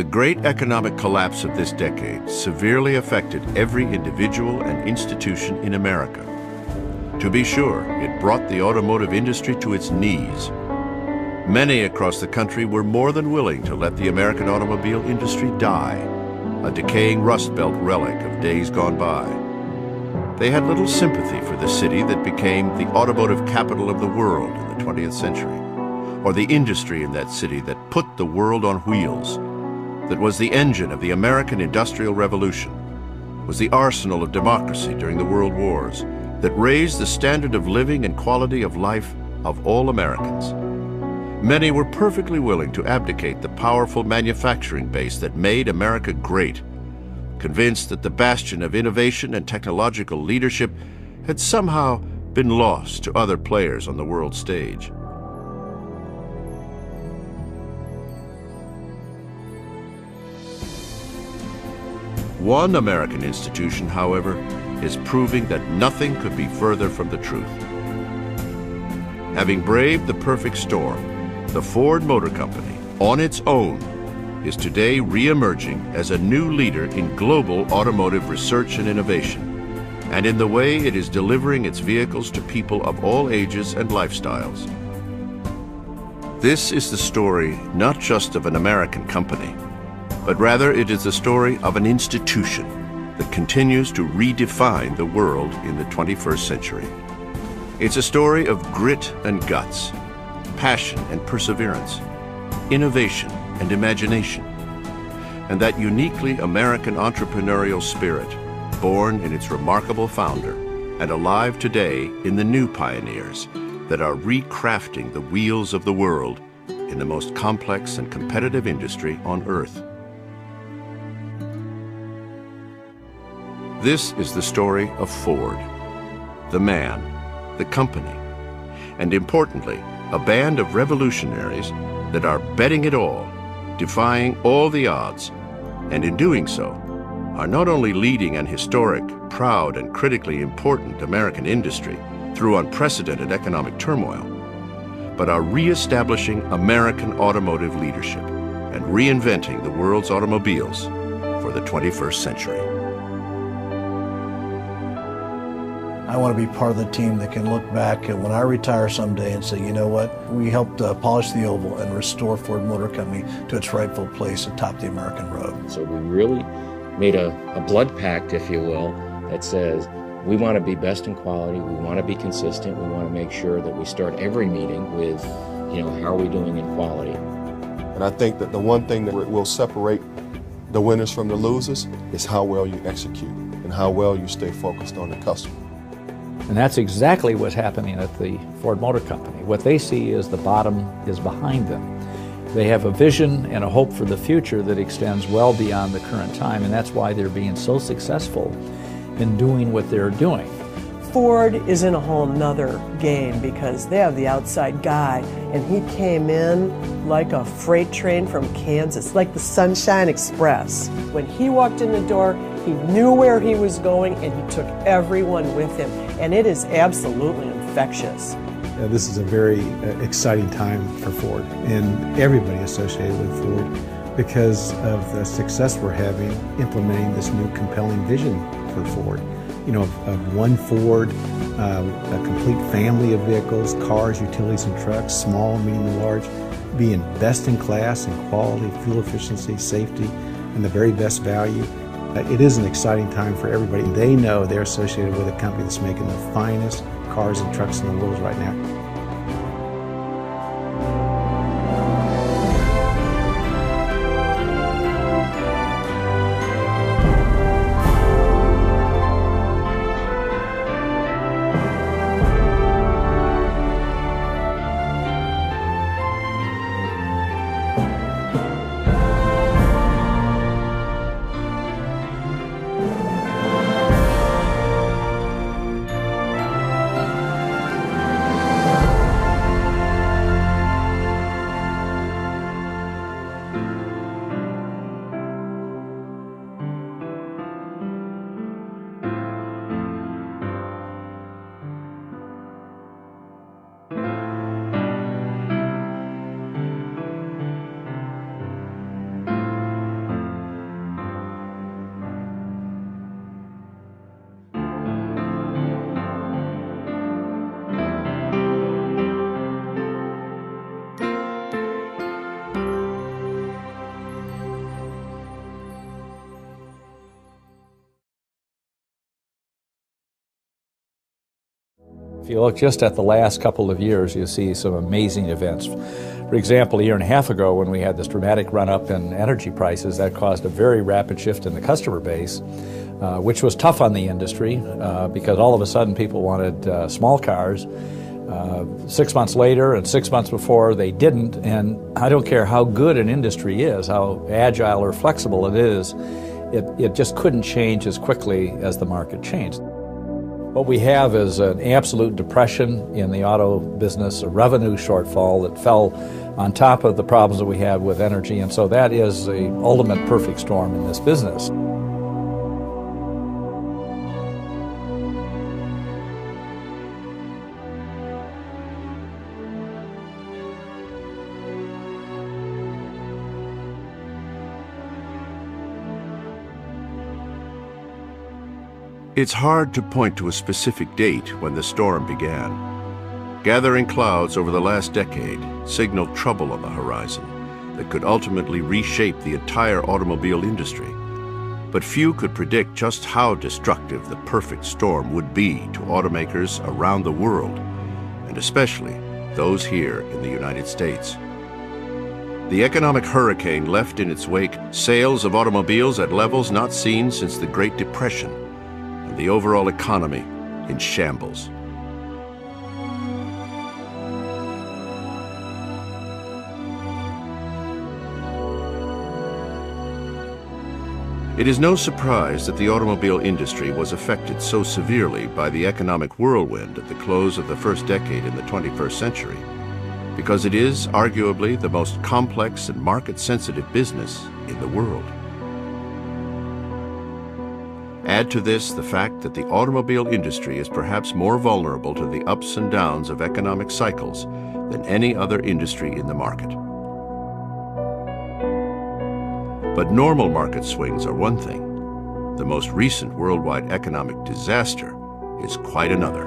The great economic collapse of this decade severely affected every individual and institution in America. To be sure, it brought the automotive industry to its knees. Many across the country were more than willing to let the American automobile industry die, a decaying Rust Belt relic of days gone by. They had little sympathy for the city that became the automotive capital of the world in the 20th century, or the industry in that city that put the world on wheels, that was the engine of the American Industrial Revolution, was the arsenal of democracy during the World Wars, that raised the standard of living and quality of life of all Americans. Many were perfectly willing to abdicate the powerful manufacturing base that made America great, convinced that the bastion of innovation and technological leadership had somehow been lost to other players on the world stage. One American institution, however, is proving that nothing could be further from the truth. Having braved the perfect storm, the Ford Motor Company, on its own, is today re-emerging as a new leader in global automotive research and innovation, and in the way it is delivering its vehicles to people of all ages and lifestyles. This is the story not just of an American company, but rather it is the story of an institution that continues to redefine the world in the 21st century. It's a story of grit and guts, passion and perseverance, innovation and imagination, and that uniquely American entrepreneurial spirit, born in its remarkable founder and alive today in the new pioneers that are recrafting the wheels of the world in the most complex and competitive industry on Earth. This is the story of Ford, the man, the company, and importantly, a band of revolutionaries that are betting it all, defying all the odds, and in doing so, are not only leading an historic, proud, and critically important American industry through unprecedented economic turmoil, but are re-establishing American automotive leadership and reinventing the world's automobiles for the 21st century. I want to be part of the team that can look back and when I retire someday and say, you know what, we helped polish the oval and restore Ford Motor Company to its rightful place atop the American road. So we really made a blood pact, if you will, that says we want to be best in quality, we want to be consistent, we want to make sure that we start every meeting with, how are we doing in quality? And I think that the one thing that will separate the winners from the losers is how well you execute and how well you stay focused on the customer. And that's exactly what's happening at the Ford Motor Company. What they see is the bottom is behind them. They have a vision and a hope for the future that extends well beyond the current time, and that's why they're being so successful in doing what they're doing. Ford is in a whole nother game because they have the outside guy, and he came in like a freight train from Kansas, like the Sunshine Express. When he walked in the door, he knew where he was going, and he took everyone with him, and it is absolutely infectious. This is a very exciting time for Ford and everybody associated with Ford because of the success we're having implementing this new compelling vision for Ford. Of one Ford, a complete family of vehicles, cars, utilities, and trucks, small, medium, and large, being best in class in quality, fuel efficiency, safety, and the very best value. It is an exciting time for everybody. They know they're associated with a company that's making the finest cars and trucks in the world right now. If you look just at the last couple of years, you see some amazing events. For example, a year and a half ago when we had this dramatic run-up in energy prices, that caused a very rapid shift in the customer base, which was tough on the industry because all of a sudden people wanted small cars. 6 months later and 6 months before they didn't, and I don't care how good an industry is, how agile or flexible it is, it just couldn't change as quickly as the market changed. What we have is an absolute depression in the auto business, a revenue shortfall that fell on top of the problems that we have with energy, and so that is the ultimate perfect storm in this business. It's hard to point to a specific date when the storm began. Gathering clouds over the last decade signaled trouble on the horizon that could ultimately reshape the entire automobile industry. But few could predict just how destructive the perfect storm would be to automakers around the world, and especially those here in the United States. The economic hurricane left in its wake sales of automobiles at levels not seen since the Great Depression, and the overall economy in shambles. It is no surprise that the automobile industry was affected so severely by the economic whirlwind at the close of the first decade in the 21st century, because it is arguably the most complex and market-sensitive business in the world. Add to this the fact that the automobile industry is perhaps more vulnerable to the ups and downs of economic cycles than any other industry in the market. But normal market swings are one thing. The most recent worldwide economic disaster is quite another.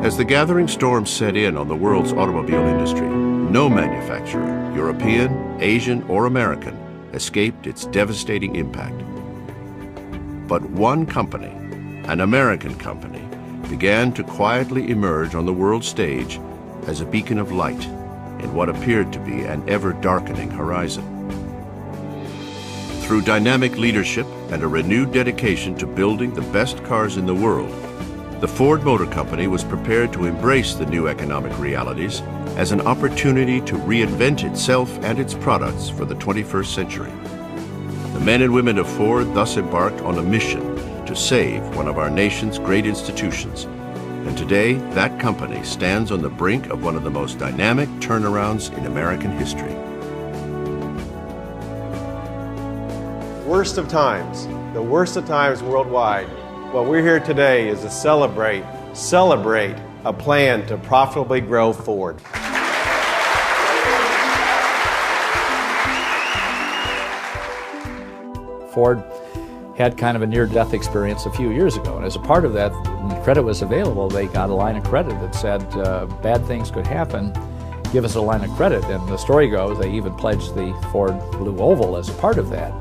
As the gathering storm set in on the world's automobile industry, no manufacturer, European, Asian, or American, escaped its devastating impact. But one company, an American company, began to quietly emerge on the world stage as a beacon of light in what appeared to be an ever-darkening horizon. Through dynamic leadership and a renewed dedication to building the best cars in the world, the Ford Motor Company was prepared to embrace the new economic realities as an opportunity to reinvent itself and its products for the 21st century. The men and women of Ford thus embarked on a mission to save one of our nation's great institutions. And today, that company stands on the brink of one of the most dynamic turnarounds in American history. Worst of times, the worst of times worldwide. What we're here today is to celebrate a plan to profitably grow Ford. Ford had kind of a near-death experience a few years ago, and as a part of that, when credit was available, they got a line of credit that said bad things could happen, give us a line of credit. And the story goes they even pledged the Ford Blue Oval as a part of that.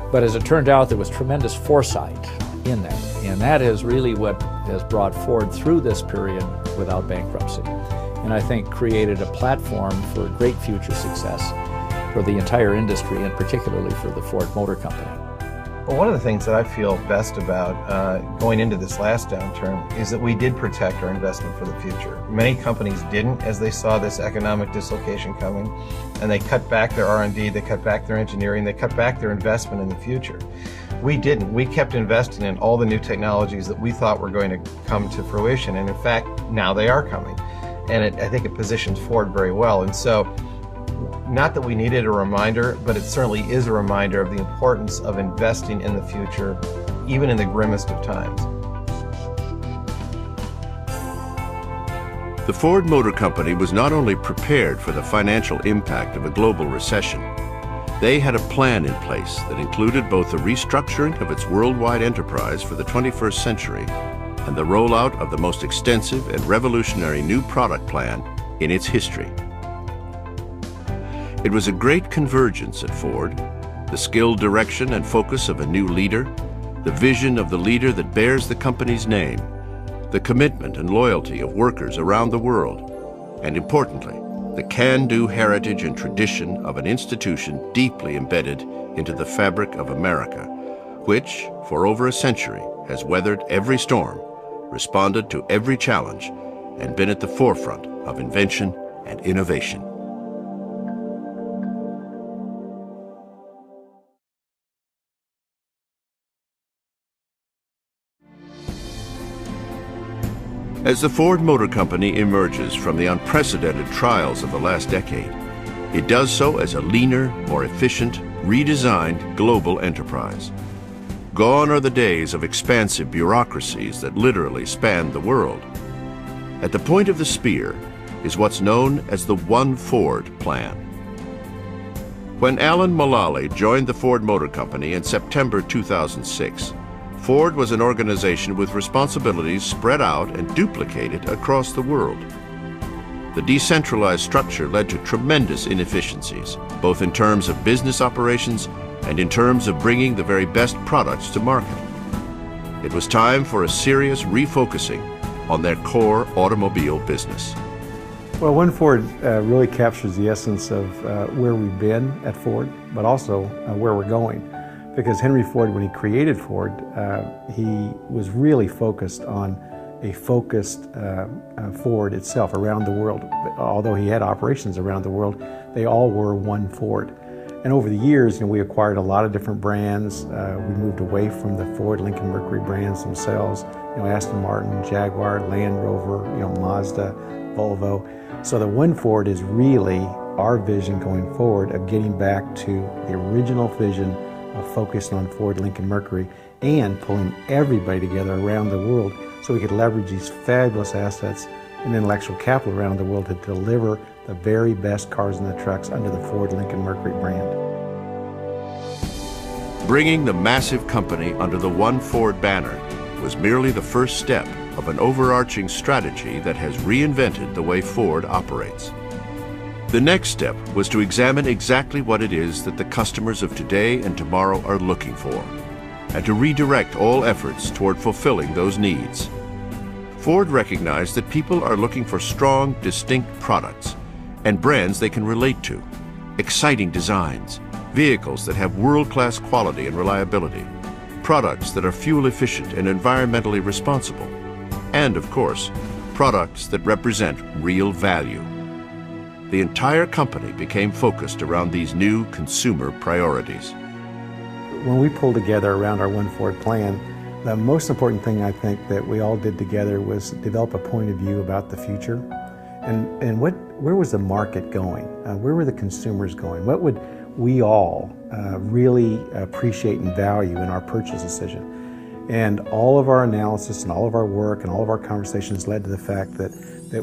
But as it turned out, there was tremendous foresight in that, and that is really what has brought Ford through this period without bankruptcy, and I think created a platform for great future success for the entire industry, and particularly for the Ford Motor Company. Well, one of the things that I feel best about going into this last downturn is that we did protect our investment for the future. Many companies didn't, as they saw this economic dislocation coming, and they cut back their R&D, they cut back their engineering, they cut back their investment in the future. We didn't. We kept investing in all the new technologies that we thought were going to come to fruition, and in fact, now they are coming. And I think it positions Ford very well. And so, not that we needed a reminder, but it certainly is a reminder of the importance of investing in the future, even in the grimmest of times. The Ford Motor Company was not only prepared for the financial impact of a global recession, they had a plan in place that included both the restructuring of its worldwide enterprise for the 21st century and the rollout of the most extensive and revolutionary new product plan in its history. It was a great convergence at Ford, the skilled direction and focus of a new leader, the vision of the leader that bears the company's name, the commitment and loyalty of workers around the world, and importantly, the can-do heritage and tradition of an institution deeply embedded into the fabric of America, which, for over a century, has weathered every storm, responded to every challenge, and been at the forefront of invention and innovation. As the Ford Motor Company emerges from the unprecedented trials of the last decade, it does so as a leaner, more efficient, redesigned global enterprise. Gone are the days of expansive bureaucracies that literally spanned the world. At the point of the spear is what's known as the One Ford plan. When Alan Mulally joined the Ford Motor Company in September 2006, Ford was an organization with responsibilities spread out and duplicated across the world. The decentralized structure led to tremendous inefficiencies, both in terms of business operations and in terms of bringing the very best products to market. It was time for a serious refocusing on their core automobile business. Well, One Ford really captures the essence of where we've been at Ford, but also where we're going. Because Henry Ford, when he created Ford, he was really focused on a focused Ford itself around the world. Although he had operations around the world, they all were one Ford. And over the years, we acquired a lot of different brands. We moved away from the Ford, Lincoln, Mercury brands themselves. Aston Martin, Jaguar, Land Rover, Mazda, Volvo. So the One Ford is really our vision going forward of getting back to the original vision of focusing on Ford, Lincoln, Mercury, and pulling everybody together around the world so we could leverage these fabulous assets and intellectual capital around the world to deliver the very best cars and the trucks under the Ford, Lincoln, Mercury brand. Bringing the massive company under the One Ford banner was merely the first step of an overarching strategy that has reinvented the way Ford operates. The next step was to examine exactly what it is that the customers of today and tomorrow are looking for, and to redirect all efforts toward fulfilling those needs. Ford recognized that people are looking for strong, distinct products and brands they can relate to, exciting designs, vehicles that have world-class quality and reliability, products that are fuel efficient and environmentally responsible, and, of course, products that represent real value. The entire company became focused around these new consumer priorities. When we pulled together around our One Ford plan, the most important thing I think that we all did together was develop a point of view about the future and where was the market going? Where were the consumers going? What would we all really appreciate and value in our purchase decision? And all of our analysis and all of our work and all of our conversations led to the fact that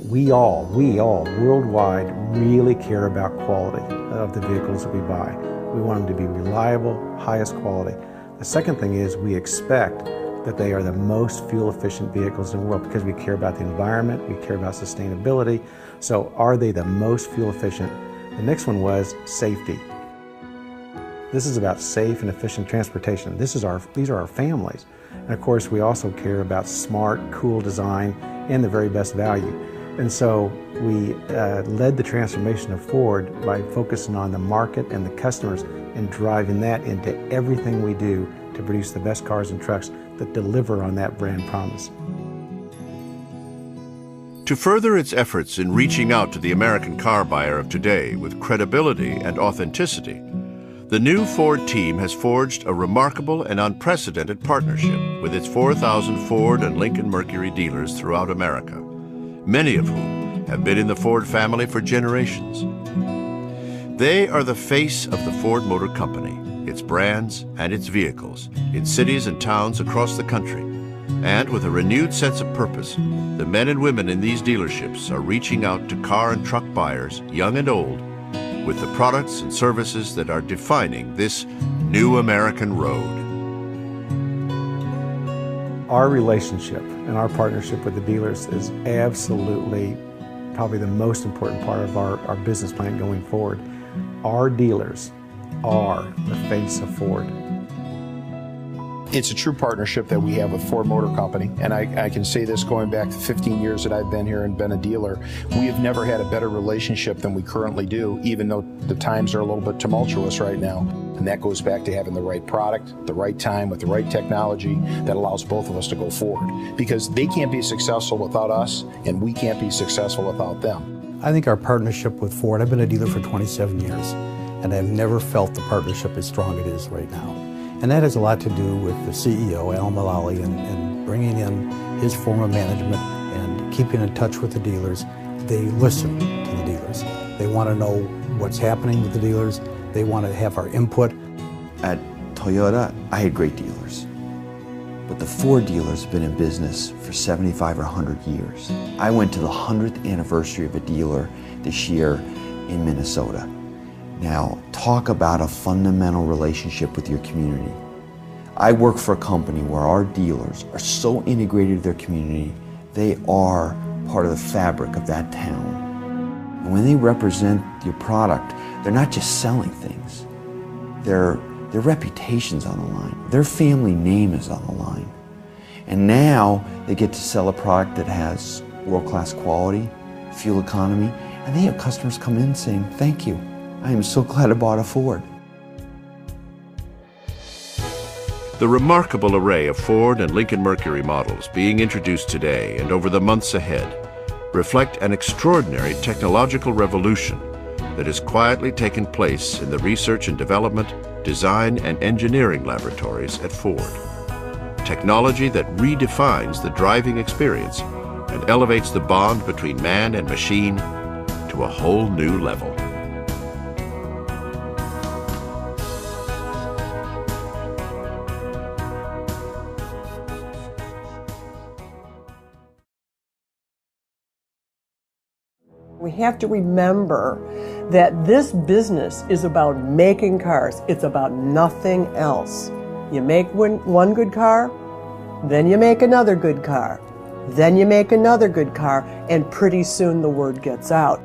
we all worldwide really care about quality of the vehicles that we buy. We want them to be reliable, highest quality. The second thing is we expect that they are the most fuel efficient vehicles in the world because we care about the environment, we care about sustainability. So are they the most fuel efficient? The next one was safety. This is about safe and efficient transportation. These are our families. And of course, we also care about smart, cool design and the very best value. And so we led the transformation of Ford by focusing on the market and the customers and driving that into everything we do to produce the best cars and trucks that deliver on that brand promise. To further its efforts in reaching out to the American car buyer of today with credibility and authenticity, the new Ford team has forged a remarkable and unprecedented partnership with its 4,000 Ford and Lincoln Mercury dealers throughout America, many of whom have been in the Ford family for generations. They are the face of the Ford Motor Company, its brands and its vehicles, in cities and towns across the country. And with a renewed sense of purpose, the men and women in these dealerships are reaching out to car and truck buyers, young and old, with the products and services that are defining this new American road. Our relationship and our partnership with the dealers is absolutely probably the most important part of our business plan going forward. Our dealers are the face of Ford. It's a true partnership that we have with Ford Motor Company, and I can say this going back to 15 years that I've been here and been a dealer. We have never had a better relationship than we currently do, even though the times are a little bit tumultuous right now. And that goes back to having the right product, the right time, with the right technology that allows both of us to go forward. Because they can't be successful without us, and we can't be successful without them. I think our partnership with Ford, I've been a dealer for 27 years, and I've never felt the partnership as strong as it is right now. And that has a lot to do with the CEO, Al Mulally, and bringing in his form of management and keeping in touch with the dealers. They listen to the dealers. They want to know what's happening with the dealers. They want to have our input. At Toyota, I had great dealers. But the Ford dealers have been in business for 75 or 100 years. I went to the 100th anniversary of a dealer this year in Minnesota. Now, talk about a fundamental relationship with your community. I work for a company where our dealers are so integrated with their community, they are part of the fabric of that town. And when they represent your product, they're not just selling things. Their reputation's on the line. Their family name is on the line. And now they get to sell a product that has world-class quality, fuel economy, and they have customers come in saying, "Thank you. I am so glad I bought a Ford." The remarkable array of Ford and Lincoln Mercury models being introduced today and over the months ahead reflect an extraordinary technological revolution that has quietly taken place in the research and development, design and engineering laboratories at Ford. Technology that redefines the driving experience and elevates the bond between man and machine to a whole new level. We have to remember that this business is about making cars. It's about nothing else. You make one good car, then you make another good car, then you make another good car, and pretty soon the word gets out.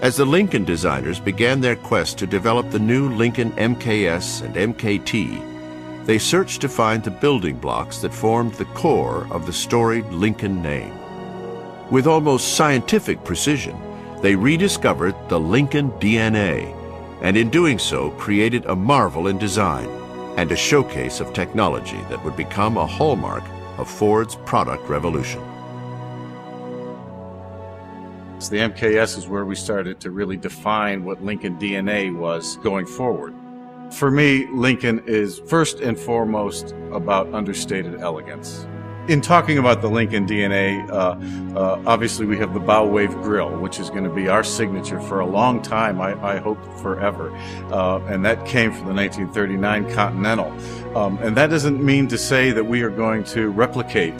As the Lincoln designers began their quest to develop the new Lincoln MKS and MKT, they searched to find the building blocks that formed the core of the storied Lincoln name. With almost scientific precision, they rediscovered the Lincoln DNA, and in doing so created a marvel in design and a showcase of technology that would become a hallmark of Ford's product revolution. The MKS is where we started to really define what Lincoln DNA was going forward. For me, Lincoln is first and foremost about understated elegance. In talking about the Lincoln DNA, obviously we have the bow wave grille, which is going to be our signature for a long time, I hope forever. And that came from the 1939 Continental. And that doesn't mean to say that we are going to replicate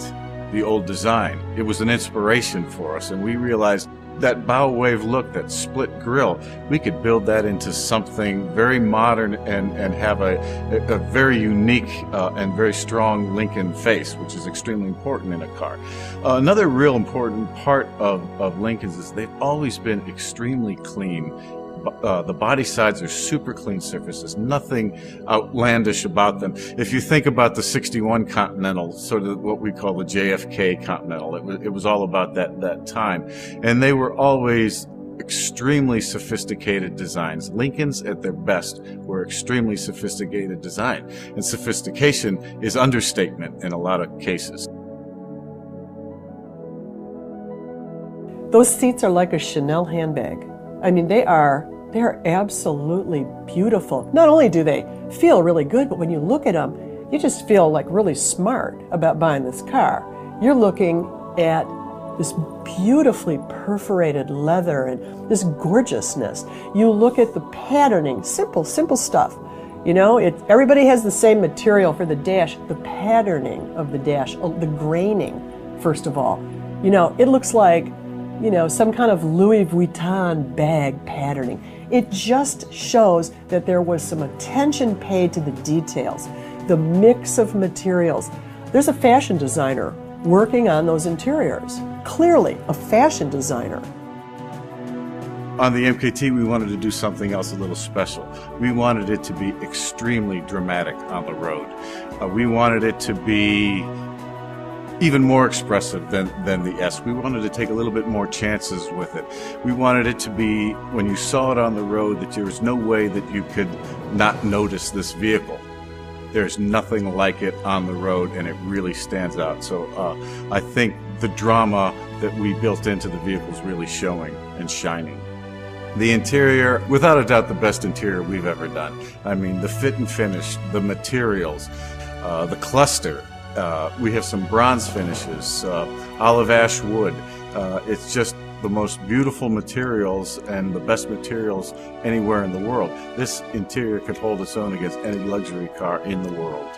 the old design. It was an inspiration for us, and we realized that bow wave look, that split grille, we could build that into something very modern and have a very unique and very strong Lincoln face, which is extremely important in a car. Another real important part of Lincolns is they've always been extremely clean. The body sides are super clean surfaces, nothing outlandish about them. If you think about the 61 Continental, sort of what we call the JFK Continental, it was all about that time. And they were always extremely sophisticated designs. Lincolns at their best were extremely sophisticated design. And sophistication is understatement in a lot of cases. Those seats are like a Chanel handbag. I mean, they're absolutely beautiful. Not only do they feel really good, but when you look at them, you just feel like really smart about buying this car. You're looking at this beautifully perforated leather and this gorgeousness. You look at the patterning, simple stuff. You know, everybody has the same material for the dash. The patterning of the dash, the graining, first of all. You know, it looks like, you know, some kind of Louis Vuitton bag patterning. It just shows that there was some attention paid to the details. the mix of materials. There's a fashion designer working on those interiors. Clearly, a fashion designer. On the MKT, we wanted to do something else a little special. We wanted it to be extremely dramatic on the road. We wanted it to be even more expressive than the S. We wanted to take a little bit more chances with it. We wanted it to be, when you saw it on the road, that there was no way that you could not notice this vehicle. There's nothing like it on the road, and it really stands out. So I think the drama that we built into the vehicle is really showing and shining. The interior, without a doubt, the best interior we've ever done. I mean, the fit and finish, the materials, the cluster. We have some bronze finishes, olive ash wood. It's just the most beautiful materials and the best materials anywhere in the world. This interior could hold its own against any luxury car in the world.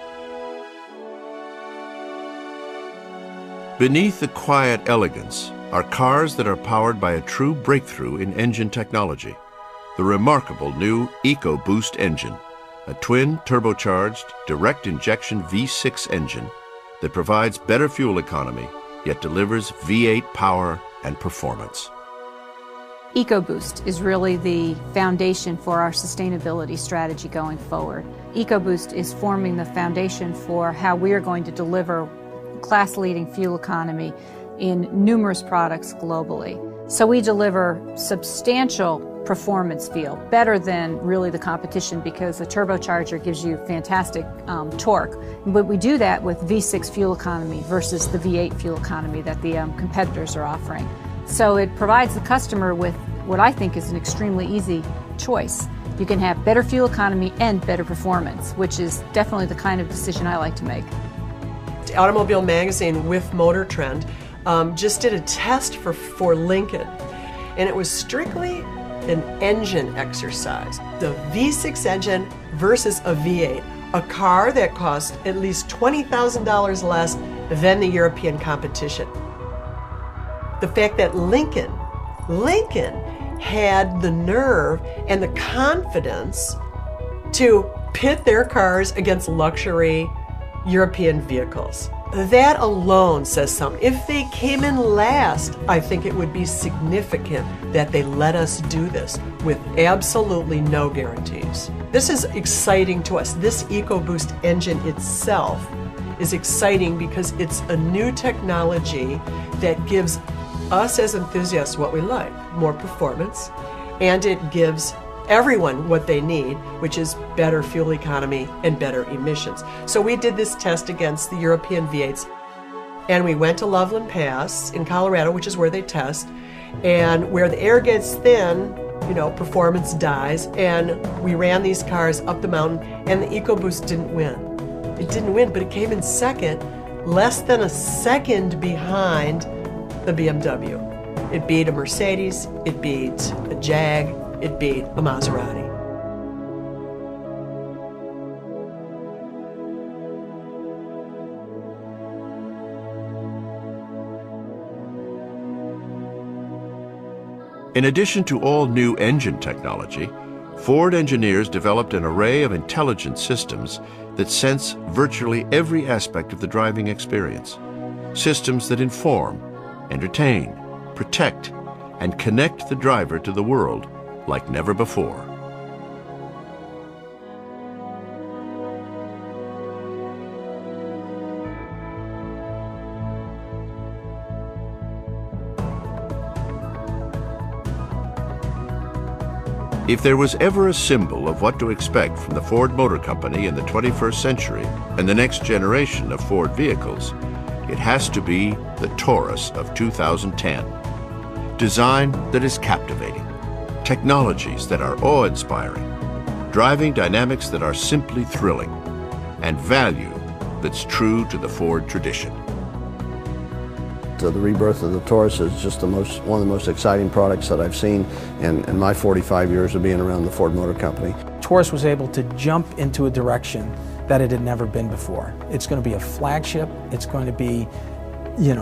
Beneath the quiet elegance are cars that are powered by a true breakthrough in engine technology. The remarkable new EcoBoost engine, a twin turbocharged direct injection V6 engine that provides better fuel economy, yet delivers V8 power and performance. EcoBoost is really the foundation for our sustainability strategy going forward. EcoBoost is forming the foundation for how we are going to deliver class-leading fuel economy in numerous products globally. So we deliver substantial performance feel, better than really the competition, because the turbocharger gives you fantastic torque. But we do that with V6 fuel economy versus the V8 fuel economy that the competitors are offering. So it provides the customer with what I think is an extremely easy choice. You can have better fuel economy and better performance, which is definitely the kind of decision I like to make. Automobile Magazine with Motor Trend just did a test for Lincoln, and it was strictly an engine exercise. The V6 engine versus a V8, a car that cost at least $20,000 less than the European competition. The fact that Lincoln had the nerve and the confidence to pit their cars against luxury European vehicles. That alone says something. If they came in last, I think it would be significant that they let us do this with absolutely no guarantees. This is exciting to us. This EcoBoost engine itself is exciting because it's a new technology that gives us as enthusiasts what we like, more performance, and it gives everyone what they need, which is better fuel economy and better emissions. So we did this test against the European V8s, and we went to Loveland Pass in Colorado, which is where they test, and where the air gets thin, performance dies, and we ran these cars up the mountain, and the EcoBoost didn't win. It didn't win, but it came in second, less than a second behind the BMW. It beat a Mercedes, it beat a Jag, it beat a Maserati. In addition to all new engine technology, Ford engineers developed an array of intelligent systems that sense virtually every aspect of the driving experience. Systems that inform, entertain, protect, and connect the driver to the world like never before. If there was ever a symbol of what to expect from the Ford Motor Company in the 21st century and the next generation of Ford vehicles, it has to be the Taurus of 2010. Design that is captivating, technologies that are awe-inspiring, driving dynamics that are simply thrilling, and value that's true to the Ford tradition. The rebirth of the Taurus is just one of the most exciting products that I've seen in my 45 years of being around the Ford Motor Company. Taurus was able to jump into a direction that it had never been before. It's going to be a flagship. It's going to be,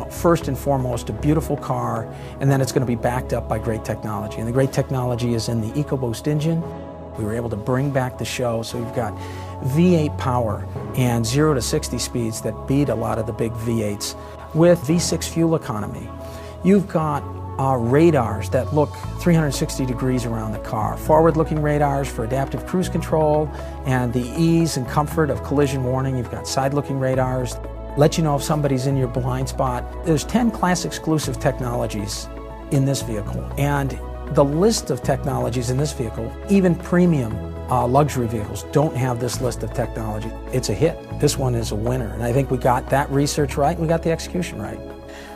first and foremost, a beautiful car, and then it's going to be backed up by great technology. And the great technology is in the EcoBoost engine. We were able to bring back the show, so we've got V8 power and 0 to 60 speeds that beat a lot of the big V8s with V6 fuel economy. You've got radars that look 360 degrees around the car, forward-looking radars for adaptive cruise control and the ease and comfort of collision warning. You've got side-looking radars, let you know if somebody's in your blind spot. There's 10 class exclusive technologies in this vehicle, and the list of technologies in this vehicle, even premium luxury vehicles don't have this list of technology. It's a hit. This one is a winner, and I think we got that research right and we got the execution right.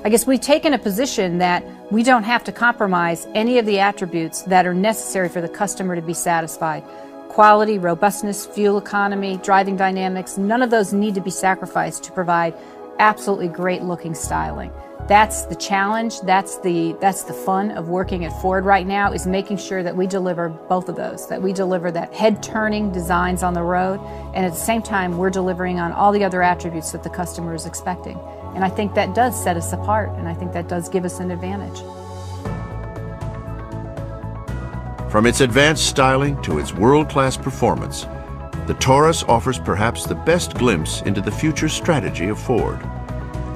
I guess we've taken a position that we don't have to compromise any of the attributes that are necessary for the customer to be satisfied. Quality, robustness, fuel economy, driving dynamics, none of those need to be sacrificed to provide absolutely great looking styling. That's the challenge, that's the fun of working at Ford right now, is making sure that we deliver both of those, that we deliver that head-turning designs on the road, and at the same time we're delivering on all the other attributes that the customer is expecting. And I think that does set us apart, and I think that does give us an advantage. From its advanced styling to its world-class performance, the Taurus offers perhaps the best glimpse into the future strategy of Ford: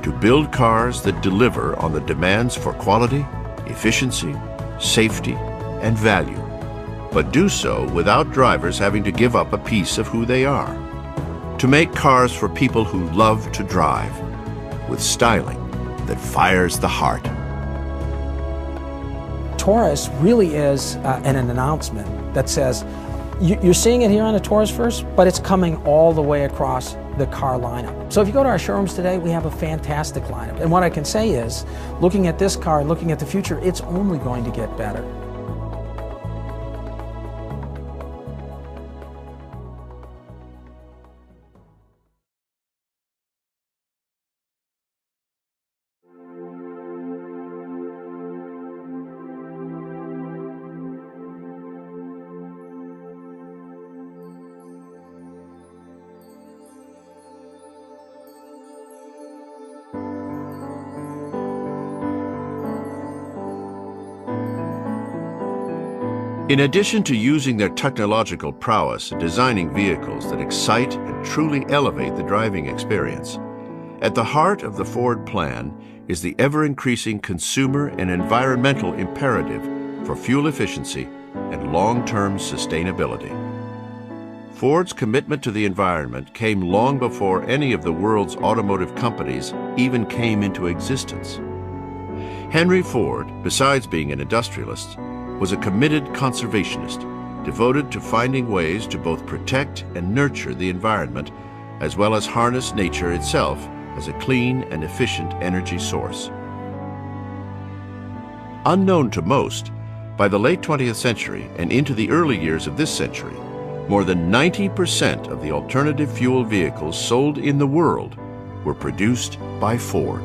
to build cars that deliver on the demands for quality, efficiency, safety, and value, but do so without drivers having to give up a piece of who they are. To make cars for people who love to drive, with styling that fires the heart. Taurus really is an announcement that says, you're seeing it here on the Taurus first, but it's coming all the way across the car lineup. So if you go to our showrooms today, we have a fantastic lineup. And what I can say is, looking at this car and looking at the future, it's only going to get better. In addition to using their technological prowess in designing vehicles that excite and truly elevate the driving experience, at the heart of the Ford plan is the ever-increasing consumer and environmental imperative for fuel efficiency and long-term sustainability. Ford's commitment to the environment came long before any of the world's automotive companies even came into existence. Henry Ford, besides being an industrialist, was a committed conservationist, devoted to finding ways to both protect and nurture the environment, as well as harness nature itself as a clean and efficient energy source. Unknown to most, by the late 20th century and into the early years of this century, more than 90% of the alternative fuel vehicles sold in the world were produced by Ford.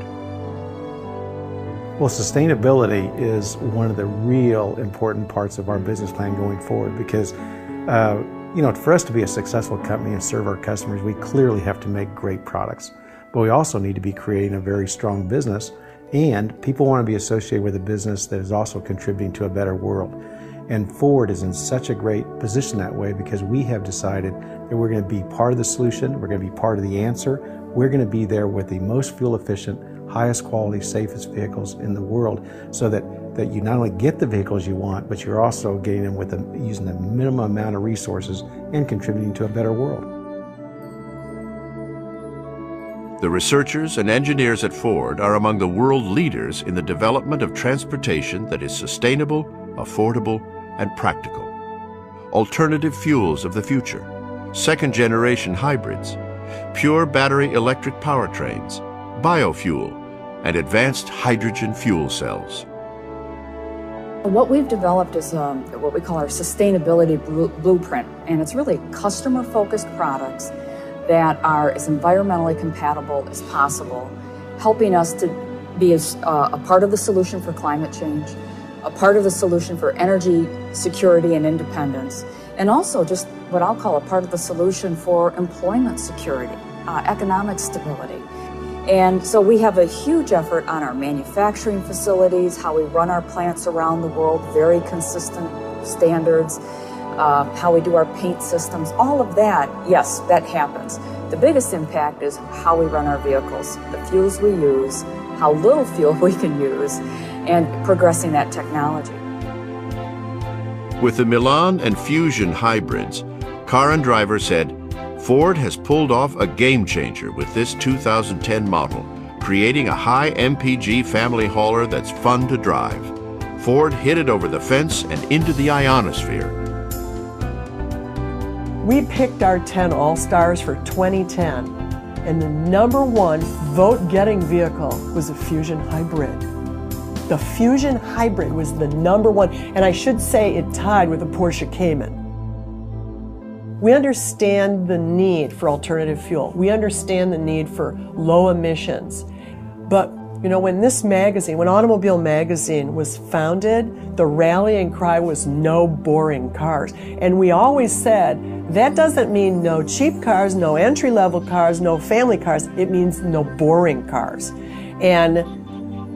Well, sustainability is one of the real important parts of our business plan going forward because, for us to be a successful company and serve our customers, we clearly have to make great products. But we also need to be creating a very strong business, and people want to be associated with a business that is also contributing to a better world. And Ford is in such a great position that way because we have decided that we're going to be part of the solution, we're going to be part of the answer, we're going to be there with the most fuel efficient, highest quality, safest vehicles in the world so that you not only get the vehicles you want, but you're also getting them with using the minimum amount of resources and contributing to a better world. The researchers and engineers at Ford are among the world leaders in the development of transportation that is sustainable, affordable, and practical. Alternative fuels of the future, second-generation hybrids, pure battery electric powertrains, biofuel, and advanced hydrogen fuel cells. What we've developed is what we call our sustainability blueprint, and it's really customer-focused products that are as environmentally compatible as possible, helping us to be a part of the solution for climate change, a part of the solution for energy security and independence, and also just what I'll call a part of the solution for employment security, economic stability. And so we have a huge effort on our manufacturing facilities, how we run our plants around the world, very consistent standards. how we do our paint systems, all of that, yes, that happens. The biggest impact is how we run our vehicles, the fuels we use, how little fuel we can use, and progressing that technology. With the Milan and Fusion hybrids, Car and Driver said, Ford has pulled off a game changer with this 2010 model, creating a high MPG family hauler that's fun to drive. Ford hit it over the fence and into the ionosphere. We picked our 10 All-Stars for 2010, and the #1 vote-getting vehicle was a Fusion Hybrid. The Fusion Hybrid was the #1, and I should say it tied with a Porsche Cayman. We understand the need for alternative fuel. We understand the need for low emissions. But, you know, when Automobile Magazine was founded, the rallying cry was no boring cars. And we always said, that doesn't mean no cheap cars, no entry-level cars, no family cars. It means no boring cars. And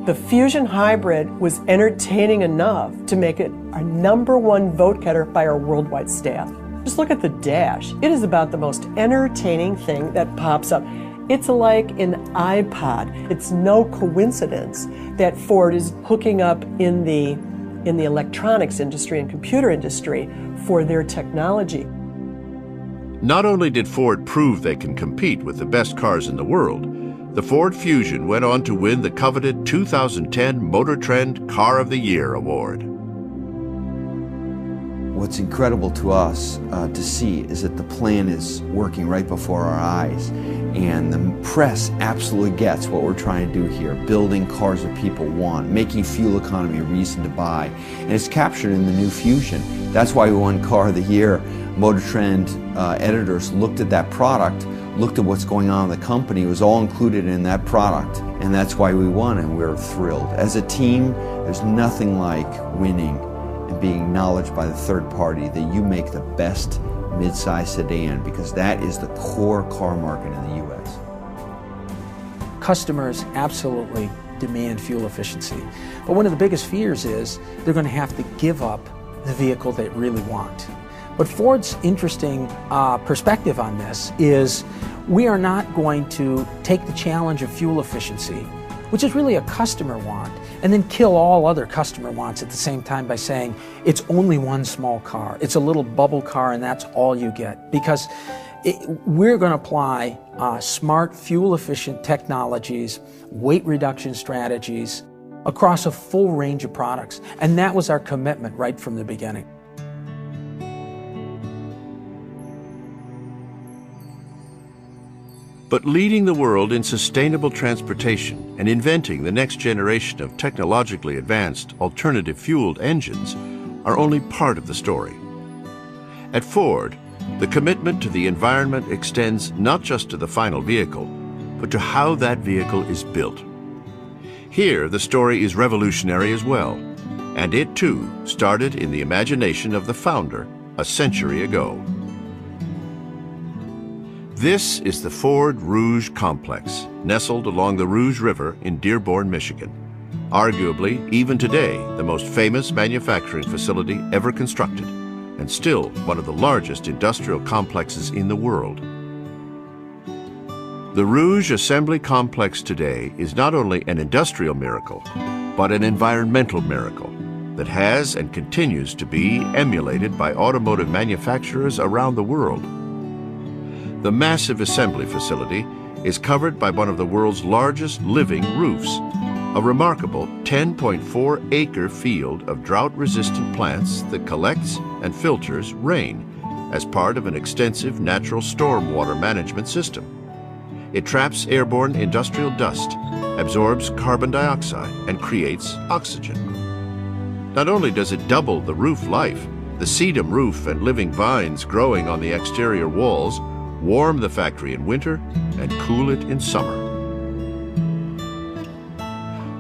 the Fusion Hybrid was entertaining enough to make it our #1 vote getter by our worldwide staff. Just look at the dash. It is about the most entertaining thing that pops up. It's like an iPod. It's no coincidence that Ford is hooking up in the electronics industry and computer industry for their technology. Not only did Ford prove they can compete with the best cars in the world, the Ford Fusion went on to win the coveted 2010 Motor Trend Car of the Year award. What's incredible to us to see is that the plan is working right before our eyes, and the press absolutely gets what we're trying to do here, building cars that people want, making fuel economy a reason to buy, and it's captured in the new Fusion. That's why we won Car of the Year. Motor Trend editors looked at that product, looked at what's going on in the company, it was all included in that product, and that's why we won, and we're thrilled. As a team, there's nothing like winning and being acknowledged by the third party that you make the best mid-size sedan, because that is the core car market in the U.S. Customers absolutely demand fuel efficiency, but one of the biggest fears is they're going to have to give up the vehicle they really want. But Ford's interesting perspective on this is we are not going to take the challenge of fuel efficiency, which is really a customer want, and then kill all other customer wants at the same time by saying it's only one small car. It's a little bubble car and that's all you get. Because we're going to apply smart fuel efficient technologies, weight reduction strategies across a full range of products. And that was our commitment right from the beginning. But leading the world in sustainable transportation and inventing the next generation of technologically advanced alternative-fueled engines are only part of the story. At Ford, the commitment to the environment extends not just to the final vehicle, but to how that vehicle is built. Here, the story is revolutionary as well, and it too started in the imagination of the founder a century ago. This is the Ford Rouge Complex, nestled along the Rouge River in Dearborn, Michigan. Arguably, even today, the most famous manufacturing facility ever constructed, and still one of the largest industrial complexes in the world. The Rouge Assembly Complex today is not only an industrial miracle, but an environmental miracle that has and continues to be emulated by automotive manufacturers around the world. The massive assembly facility is covered by one of the world's largest living roofs, a remarkable 10.4-acre field of drought-resistant plants that collects and filters rain as part of an extensive natural stormwater management system. It traps airborne industrial dust, absorbs carbon dioxide, and creates oxygen. Not only does it double the roof life, the sedum roof and living vines growing on the exterior walls warm the factory in winter and cool it in summer.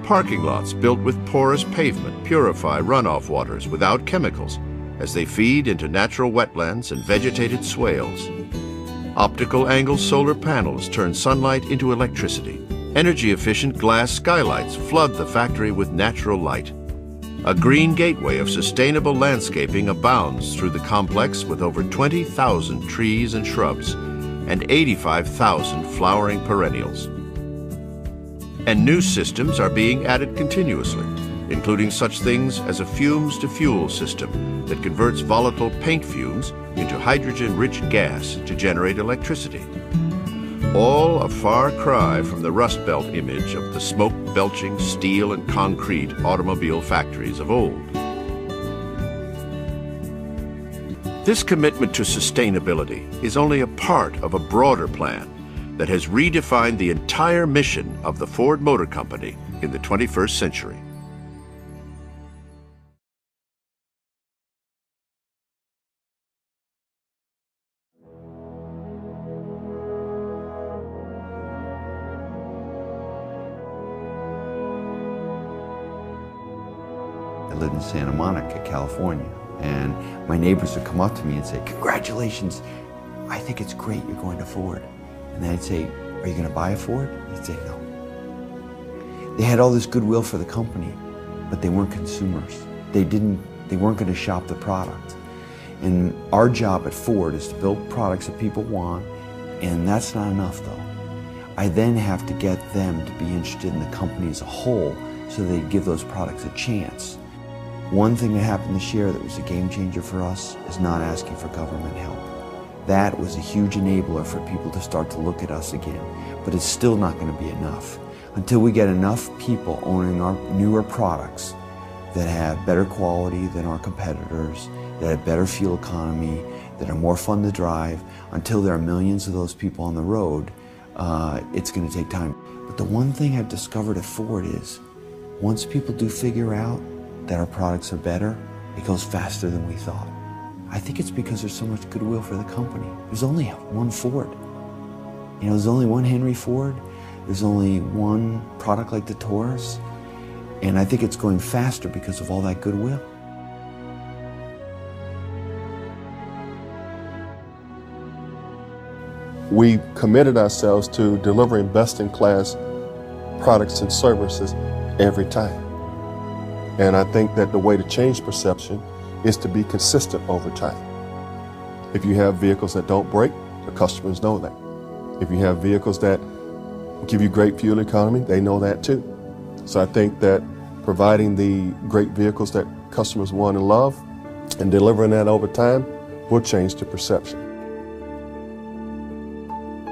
Parking lots built with porous pavement purify runoff waters without chemicals as they feed into natural wetlands and vegetated swales. Optical angle solar panels turn sunlight into electricity. Energy-efficient glass skylights flood the factory with natural light. A green gateway of sustainable landscaping abounds through the complex with over 20,000 trees and shrubs and 85,000 flowering perennials. And new systems are being added continuously, including such things as a fumes-to-fuel system that converts volatile paint fumes into hydrogen-rich gas to generate electricity. All a far cry from the Rust Belt image of the smoke-belching steel and concrete automobile factories of old. This commitment to sustainability is only a part of a broader plan that has redefined the entire mission of the Ford Motor Company in the 21st century. I lived in Santa Monica, California, and my neighbors would come up to me and say, "Congratulations, I think it's great you're going to Ford." And then I'd say, "Are you going to buy a Ford?" He'd say, "No." They had all this goodwill for the company, but they weren't consumers. They weren't going to shop the product. And our job at Ford is to build products that people want, and that's not enough though. I then have to get them to be interested in the company as a whole so they give those products a chance. One thing that happened this year that was a game changer for us is not asking for government help. That was a huge enabler for people to start to look at us again, but it's still not going to be enough. Until we get enough people owning our newer products that have better quality than our competitors, that have better fuel economy, that are more fun to drive, until there are millions of those people on the road, it's going to take time. But the one thing I've discovered at Ford is, once people do figure out that our products are better, it goes faster than we thought. I think it's because there's so much goodwill for the company. There's only one Ford. You know, there's only one Henry Ford. There's only one product like the Taurus. And I think it's going faster because of all that goodwill. We committed ourselves to delivering best-in-class products and services every time. And I think that the way to change perception is to be consistent over time. If you have vehicles that don't break, the customers know that. If you have vehicles that give you great fuel economy, they know that too. So I think that providing the great vehicles that customers want and love and delivering that over time will change the perception.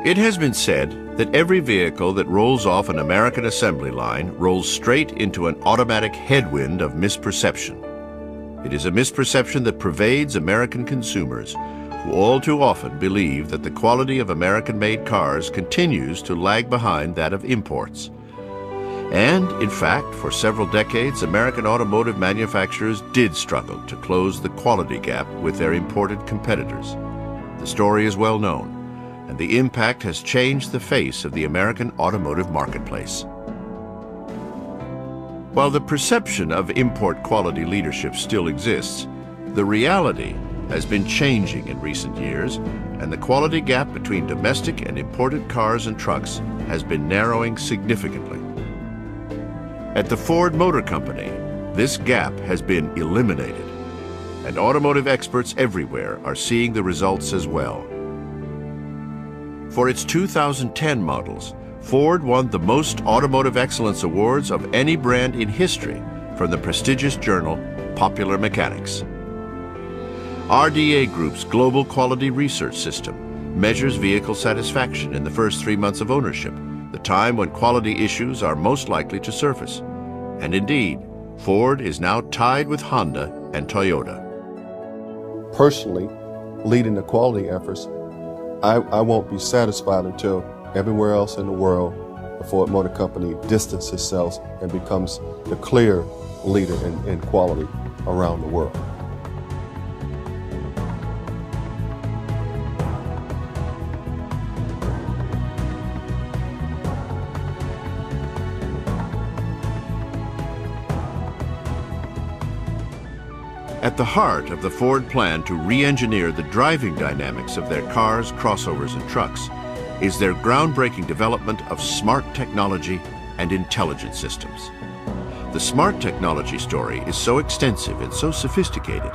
It has been said that every vehicle that rolls off an American assembly line rolls straight into an automatic headwind of misperception. It is a misperception that pervades American consumers, who all too often believe that the quality of American-made cars continues to lag behind that of imports. And, in fact, for several decades, American automotive manufacturers did struggle to close the quality gap with their imported competitors. The story is well known, and the impact has changed the face of the American automotive marketplace. While the perception of import quality leadership still exists, the reality has been changing in recent years, and the quality gap between domestic and imported cars and trucks has been narrowing significantly. At the Ford Motor Company, this gap has been eliminated, and automotive experts everywhere are seeing the results as well. For its 2010 models, Ford won the most automotive excellence awards of any brand in history from the prestigious journal Popular Mechanics. RDA Group's Global Quality Research System measures vehicle satisfaction in the first 3 months of ownership, the time when quality issues are most likely to surface. And indeed, Ford is now tied with Honda and Toyota. Personally, leading the quality efforts, I won't be satisfied until everywhere else in the world, the Ford Motor Company distances itself and becomes the clear leader in quality around the world. At the heart of the Ford plan to re-engineer the driving dynamics of their cars, crossovers, and trucks is their groundbreaking development of smart technology and intelligent systems. The smart technology story is so extensive and so sophisticated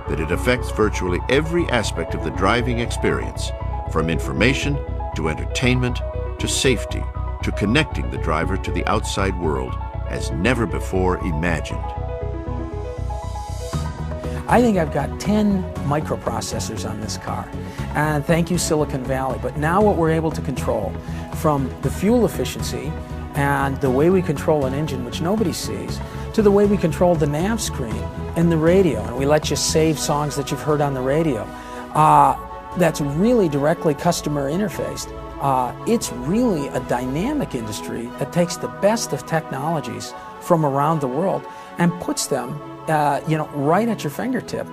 that it affects virtually every aspect of the driving experience, from information to entertainment to safety to connecting the driver to the outside world as never before imagined. I think I've got 10 microprocessors on this car. And thank you, Silicon Valley. But now what we're able to control, from the fuel efficiency and the way we control an engine, which nobody sees, to the way we control the nav screen and the radio, and we let you save songs that you've heard on the radio. That's really directly customer interfaced. It's really a dynamic industry that takes the best of technologies from around the world and puts them right at your fingertip.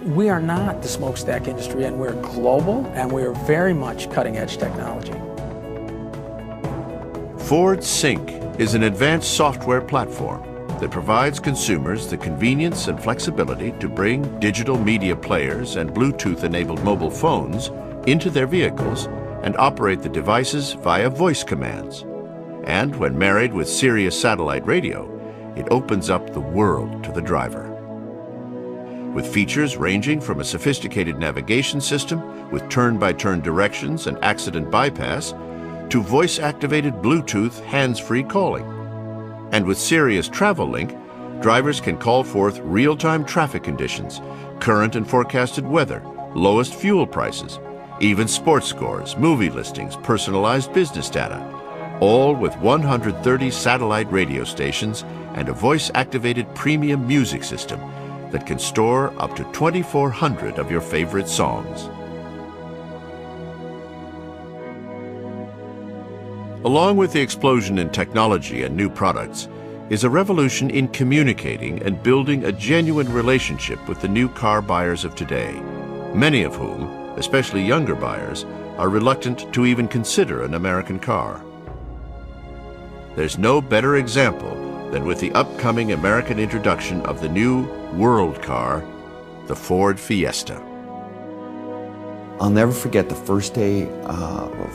We are not the smokestack industry, and we're global, and we're very much cutting-edge technology. Ford Sync is an advanced software platform that provides consumers the convenience and flexibility to bring digital media players and Bluetooth-enabled mobile phones into their vehicles and operate the devices via voice commands. And when married with Sirius satellite radio, it opens up the world to the driver. With features ranging from a sophisticated navigation system with turn-by-turn directions and accident bypass to voice-activated Bluetooth hands-free calling. And with Sirius Travel Link, drivers can call forth real-time traffic conditions, current and forecasted weather, lowest fuel prices, even sports scores, movie listings, personalized business data, all with 130 satellite radio stations and a voice-activated premium music system that can store up to 2,400 of your favorite songs. Along with the explosion in technology and new products is a revolution in communicating and building a genuine relationship with the new car buyers of today, many of whom, especially younger buyers, are reluctant to even consider an American car. There's no better example than with the upcoming American introduction of the new world car, the Ford Fiesta. I'll never forget the first day,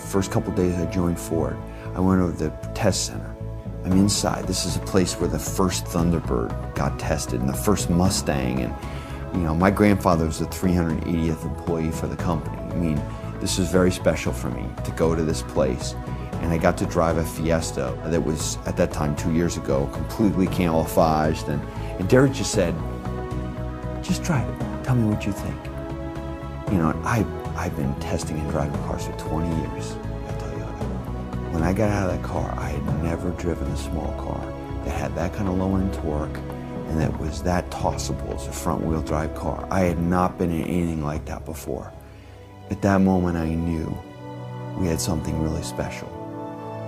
first couple days I joined Ford. I went over to the test center. I'm inside. This is a place where the first Thunderbird got tested and the first Mustang. And my grandfather was the 380th employee for the company. I mean, this was very special for me to go to this place. And I got to drive a Fiesta that was, at that time, 2 years ago, completely camouflaged. And Derek just said, just drive it. Tell me what you think. I've been testing and driving cars for 20 years. When I got out of that car, I had never driven a small car that had that kind of low-end torque and that was that tossable as a front-wheel drive car. I had not been in anything like that before. At that moment, I knew we had something really special.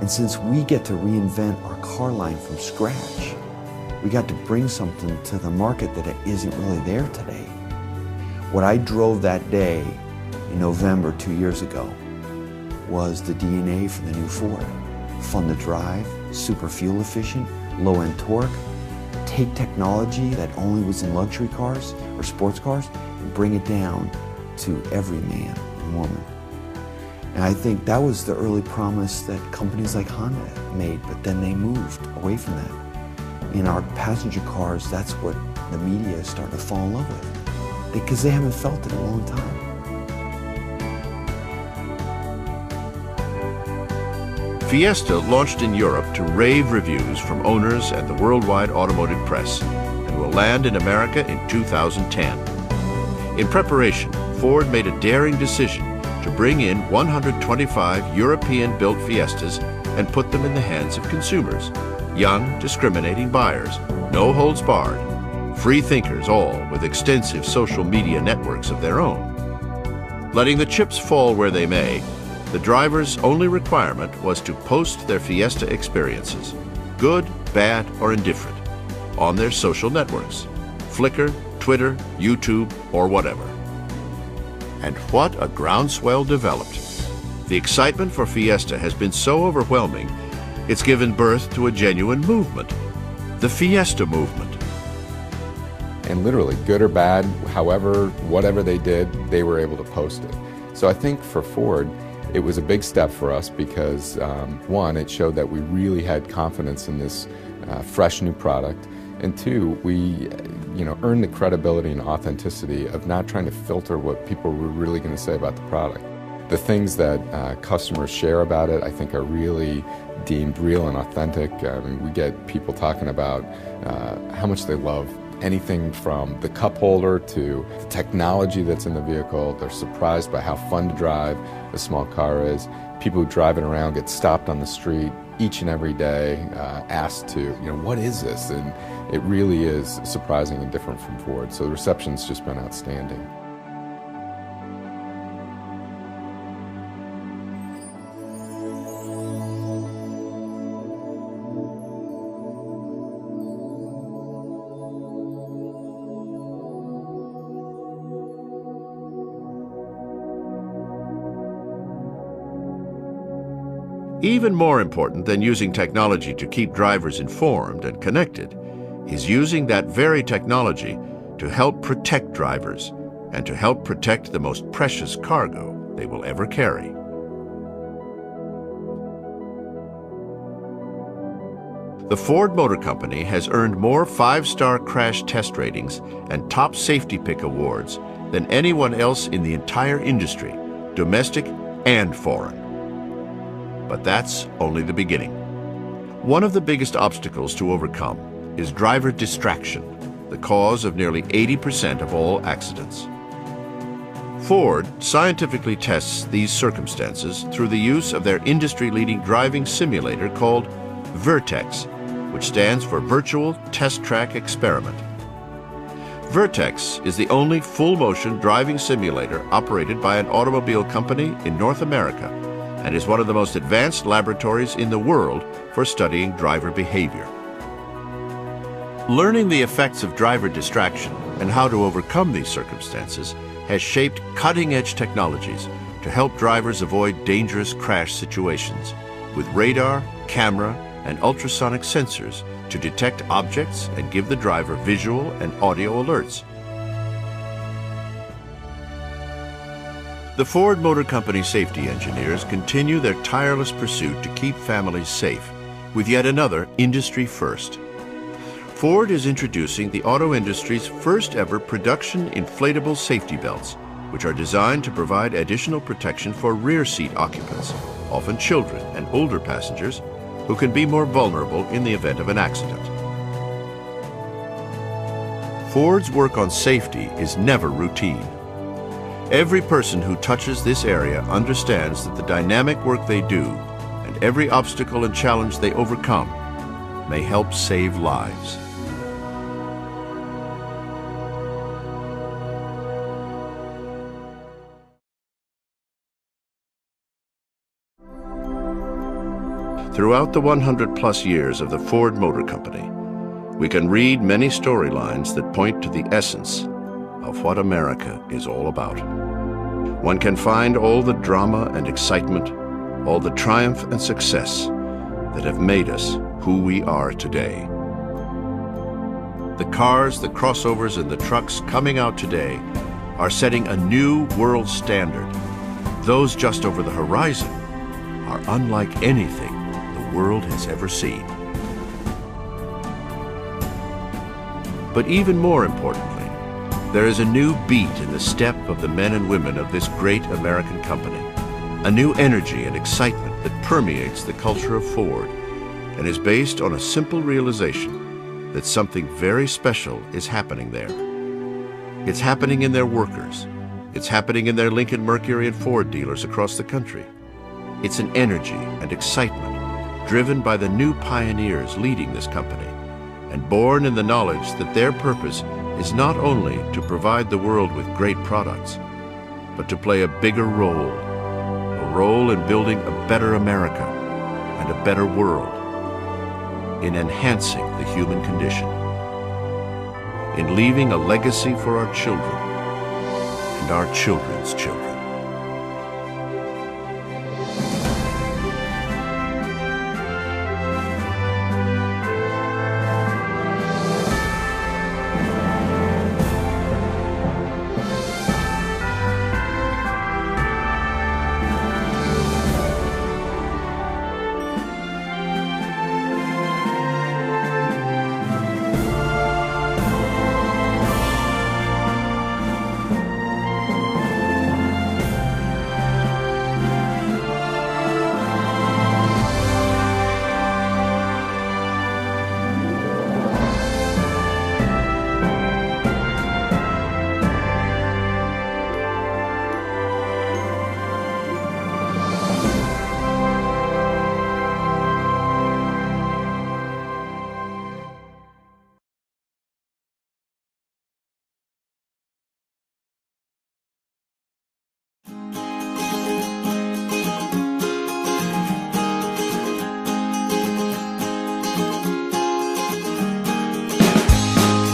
And since we get to reinvent our car line from scratch, we got to bring something to the market that isn't really there today. What I drove that day in November 2 years ago was the DNA for the new Ford. Fun to drive, super fuel efficient, low-end torque. Take technology that only was in luxury cars or sports cars and bring it down to every man and woman. And I think that was the early promise that companies like Honda made, but then they moved away from that. In our passenger cars, that's what the media is starting to fall in love with, because they haven't felt it in a long time. Fiesta launched in Europe to rave reviews from owners and the worldwide automotive press and will land in America in 2010. In preparation, Ford made a daring decision to bring in 125 European-built Fiestas and put them in the hands of consumers, young, discriminating buyers, no holds barred, free thinkers, all with extensive social media networks of their own. Letting the chips fall where they may, the driver's only requirement was to post their Fiesta experiences, good, bad, or indifferent, on their social networks, Flickr, Twitter, YouTube, or whatever. And what a groundswell developed. The excitement for Fiesta has been so overwhelming, it's given birth to a genuine movement, the Fiesta movement. And literally, good or bad, however, whatever they did, they were able to post it. So I think for Ford, it was a big step for us because, one, it showed that we really had confidence in this fresh new product. And two, we earn the credibility and authenticity of not trying to filter what people were really going to say about the product. The things that customers share about it, I think, are really deemed real and authentic. I mean, we get people talking about how much they love anything from the cup holder to the technology that's in the vehicle. They're surprised by how fun to drive a small car is. People who drive it around get stopped on the street each and every day, asked to, what is this? And it really is surprising and different from Ford. So the reception's just been outstanding. Even more important than using technology to keep drivers informed and connected is using that very technology to help protect drivers and to help protect the most precious cargo they will ever carry. The Ford Motor Company has earned more 5-star crash test ratings and top safety pick awards than anyone else in the entire industry, domestic and foreign. But that's only the beginning. One of the biggest obstacles to overcome is driver distraction, the cause of nearly 80% of all accidents. Ford scientifically tests these circumstances through the use of their industry-leading driving simulator called Vertex, which stands for Virtual Test Track Experiment. Vertex is the only full-motion driving simulator operated by an automobile company in North America and is one of the most advanced laboratories in the world for studying driver behavior. Learning the effects of driver distraction and how to overcome these circumstances has shaped cutting-edge technologies to help drivers avoid dangerous crash situations with radar, camera, and ultrasonic sensors to detect objects and give the driver visual and audio alerts. The Ford Motor Company safety engineers continue their tireless pursuit to keep families safe with yet another industry first. Ford is introducing the auto industry's first ever production inflatable safety belts, which are designed to provide additional protection for rear seat occupants, often children and older passengers, who can be more vulnerable in the event of an accident. Ford's work on safety is never routine. Every person who touches this area understands that the dynamic work they do and every obstacle and challenge they overcome may help save lives. Throughout the 100-plus years of the Ford Motor Company, we can read many storylines that point to the essence of what America is all about. One can find all the drama and excitement, all the triumph and success that have made us who we are today. The cars, the crossovers, and the trucks coming out today are setting a new world standard. Those just over the horizon are unlike anything the world has ever seen. But even more importantly, there is a new beat in the step of the men and women of this great American company, a new energy and excitement that permeates the culture of Ford and is based on a simple realization that something very special is happening there. It's happening in their workers. It's happening in their Lincoln, Mercury, and Ford dealers across the country. It's an energy and excitement driven by the new pioneers leading this company and born in the knowledge that their purpose is not only to provide the world with great products, but to play a bigger role in building a better America and a better world, in enhancing the human condition, in leaving a legacy for our children and our children's children.